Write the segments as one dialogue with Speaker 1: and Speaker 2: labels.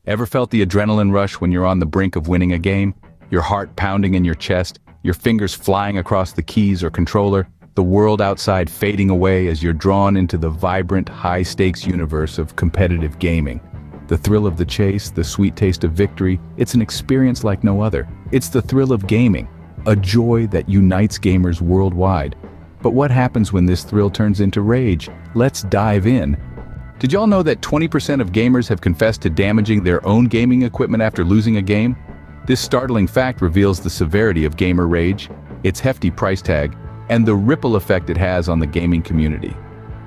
Speaker 1: Ever felt the adrenaline rush when you're on the brink of winning a game? Your heart pounding in your chest, your fingers flying across the keys or controller, the world outside fading away as you're drawn into the vibrant, high-stakes universe of competitive gaming. The thrill of the chase, the sweet taste of victory, it's an experience like no other. It's the thrill of gaming, a joy that unites gamers worldwide. But what happens when this thrill turns into rage? Let's dive in. Did y'all know that 20% of gamers have confessed to damaging their own gaming equipment after losing a game? This startling fact reveals the severity of gamer rage, its hefty price tag, and the ripple effect it has on the gaming community.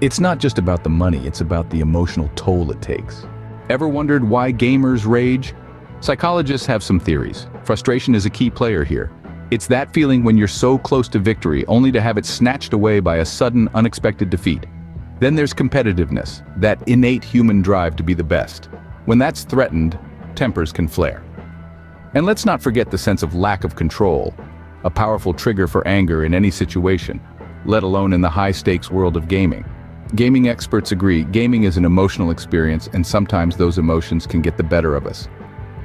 Speaker 1: It's not just about the money, it's about the emotional toll it takes. Ever wondered why gamers rage? Psychologists have some theories. Frustration is a key player here. It's that feeling when you're so close to victory only to have it snatched away by a sudden, unexpected defeat. Then there's competitiveness, that innate human drive to be the best. When that's threatened, tempers can flare. And let's not forget the sense of lack of control, a powerful trigger for anger in any situation, let alone in the high-stakes world of gaming. Gaming experts agree, gaming is an emotional experience, and sometimes those emotions can get the better of us.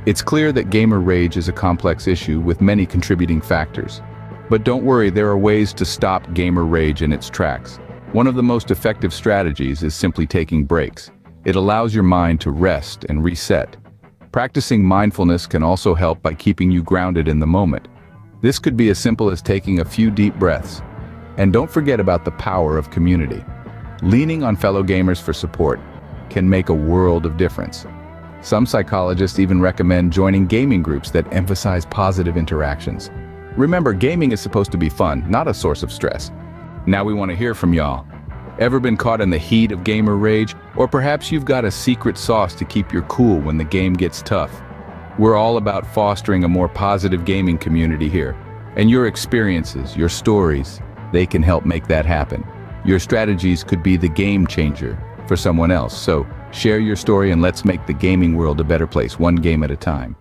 Speaker 1: It's clear that gamer rage is a complex issue with many contributing factors. But don't worry, there are ways to stop gamer rage in its tracks. One of the most effective strategies is simply taking breaks. It allows your mind to rest and reset. Practicing mindfulness can also help by keeping you grounded in the moment. This could be as simple as taking a few deep breaths. And don't forget about the power of community. Leaning on fellow gamers for support can make a world of difference. Some psychologists even recommend joining gaming groups that emphasize positive interactions. Remember, gaming is supposed to be fun, not a source of stress. Now we want to hear from y'all. Ever been caught in the heat of gamer rage? Or perhaps you've got a secret sauce to keep your cool when the game gets tough. We're all about fostering a more positive gaming community here. And your experiences, your stories, they can help make that happen. Your strategies could be the game changer for someone else. So share your story and let's make the gaming world a better place, one game at a time.